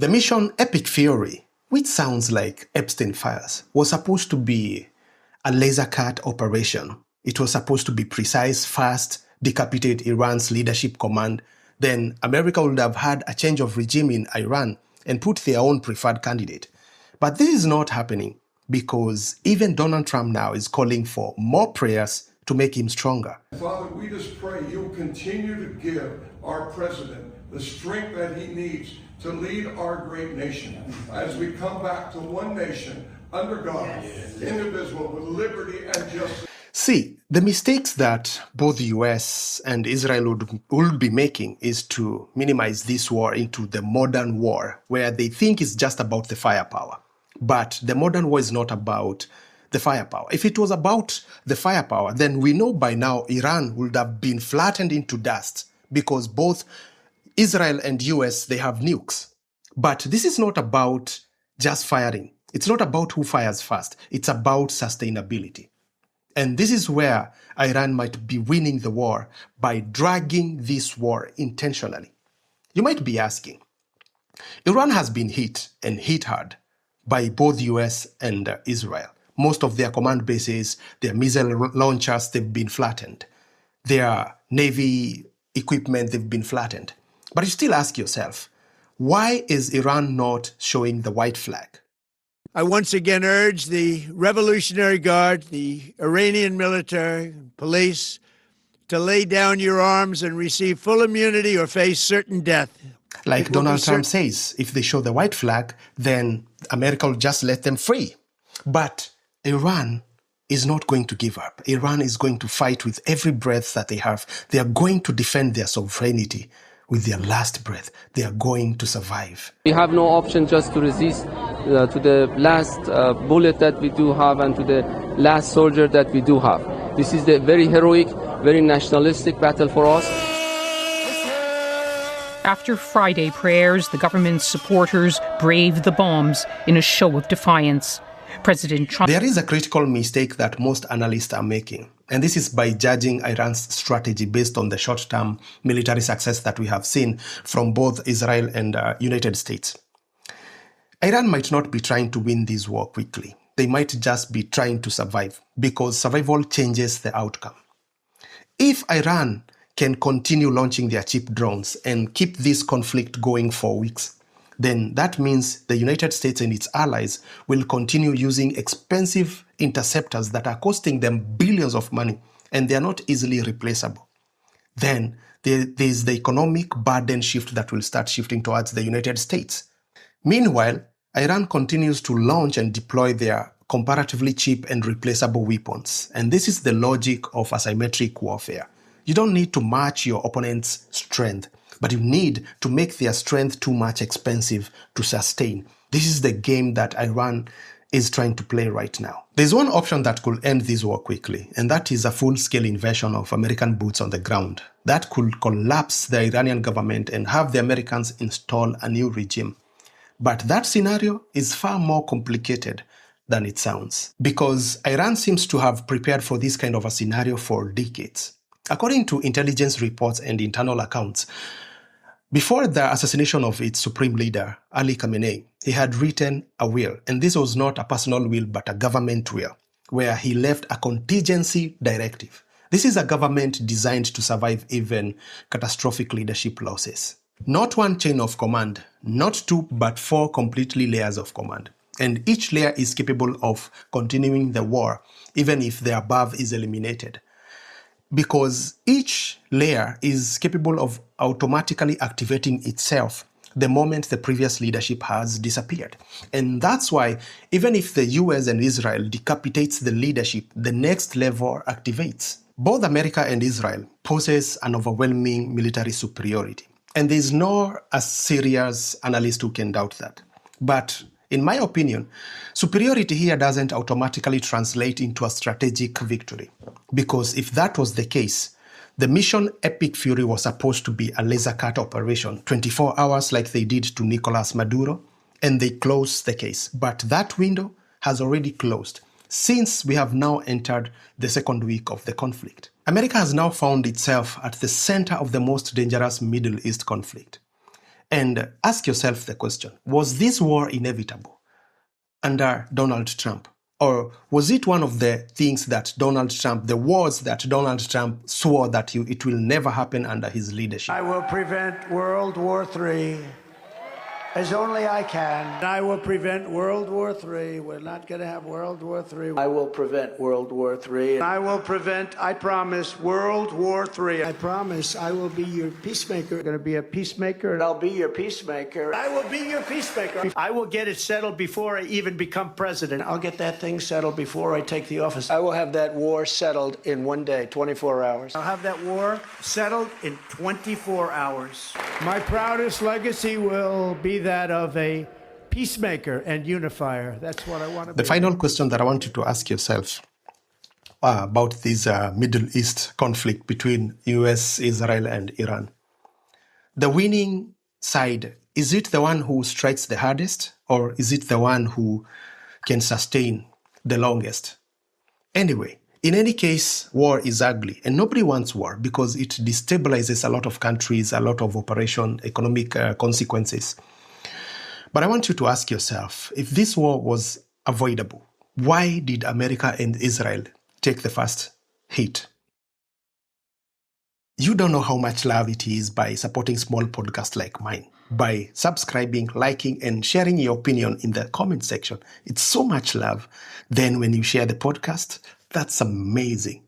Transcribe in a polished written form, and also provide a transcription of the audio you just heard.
The mission Epic Fury, which sounds like Epstein files, was supposed to be a laser cut operation. It was supposed to be precise, fast, decapitate Iran's leadership command. Then America would have had a change of regime in Iran and put their own preferred candidate. But this is not happening because even Donald Trump now is calling for more prayers to make him stronger. Father, we just pray you'll continue to give our president the strength that he needs to lead our great nation as we come back to one nation under God, indivisible, with liberty and justice. See, the mistakes that both the US and Israel would be making is to minimize this war into the modern war, where they think it's just about the firepower. But the modern war is not about the firepower. If it was about the firepower, then we know by now Iran would have been flattened into dust because both Israel and US, they have nukes. But this is not about just firing. It's not about who fires first. It's about sustainability. And this is where Iran might be winning the war by dragging this war intentionally. You might be asking, Iran has been hit and hit hard by both US and Israel. Most of their command bases, their missile launchers, they've been flattened. Their navy equipment, they've been flattened. But you still ask yourself, why is Iran not showing the white flag? I once again urge the Revolutionary Guard, the Iranian military, police, to lay down your arms and receive full immunity or face certain death. Like Donald Trump says, if they show the white flag, then America will just let them free. But Iran is not going to give up. Iran is going to fight with every breath that they have. They are going to defend their sovereignty with their last breath. They are going to survive. We have no option just to resist to the last bullet that we do have and to the last soldier that we do have. This is the very heroic, very nationalistic battle for us. After Friday prayers, the government's supporters braved the bombs in a show of defiance. President Trump... There is a critical mistake that most analysts are making, and this is by judging Iran's strategy based on the short-term military success that we have seen from both Israel and United States. Iran might not be trying to win this war quickly. They might just be trying to survive, because survival changes the outcome. If Iran can continue launching their cheap drones and keep this conflict going for weeks, then that means the United States and its allies will continue using expensive interceptors that are costing them billions of money, and they are not easily replaceable. Then there is the economic burden shift that will start shifting towards the United States. Meanwhile, Iran continues to launch and deploy their comparatively cheap and replaceable weapons. And this is the logic of asymmetric warfare. You don't need to match your opponent's strength, but you need to make their strength too much expensive to sustain. This is the game that Iran is trying to play right now. There's one option that could end this war quickly, and that is a full-scale invasion of American boots on the ground. That could collapse the Iranian government and have the Americans install a new regime. But that scenario is far more complicated than it sounds, because Iran seems to have prepared for this kind of a scenario for decades. According to intelligence reports and internal accounts, before the assassination of its supreme leader, Ali Khamenei, he had written a will, and this was not a personal will but a government will, where he left a contingency directive. This is a government designed to survive even catastrophic leadership losses. Not one chain of command, not two, but 4 completely layers of command. And each layer is capable of continuing the war, even if the above is eliminated. Because each layer is capable of automatically activating itself the moment the previous leadership has disappeared. And that's why, even if the US and Israel decapitates the leadership, the next level activates. Both America and Israel possess an overwhelming military superiority. And there's no a serious analyst who can doubt that. But in my opinion, superiority here doesn't automatically translate into a strategic victory. Because if that was the case, the mission Epic Fury was supposed to be a laser cut operation, 24 hours like they did to Nicolas Maduro, and they closed the case. But that window has already closed, since we have now entered the second week of the conflict. America has now found itself at the center of the most dangerous Middle East conflict. And ask yourself the question, was this war inevitable under Donald Trump? Or was it one of the things that the wars that Donald Trump swore that it will never happen under his leadership? I will prevent World War III as only I can. I will prevent World War III. We're not going to have World War III. I will prevent World War III. I will prevent, I promise, World War III. I promise I will be your peacemaker. I'm going to be a peacemaker, and I'll be your peacemaker. I will be your peacemaker. I will get it settled before I even become president. I'll get that thing settled before I take the office. I will have that war settled in one day, 24 hours. I'll have that war settled in 24 hours. My proudest legacy will be that of a peacemaker and unifier. That's what I want to be. The final question that I want you to ask yourself about this Middle East conflict between US, Israel, and Iran. The winning side, is it the one who strikes the hardest, or is it the one who can sustain the longest? Anyway, in any case, war is ugly, and nobody wants war because it destabilizes a lot of countries, a lot of economic consequences. But I want you to ask yourself, if this war was avoidable, why did America and Israel take the first hit? You don't know how much love it is by supporting small podcasts like mine, by subscribing, liking, and sharing your opinion in the comment section. It's so much love. Then when you share the podcast, that's amazing.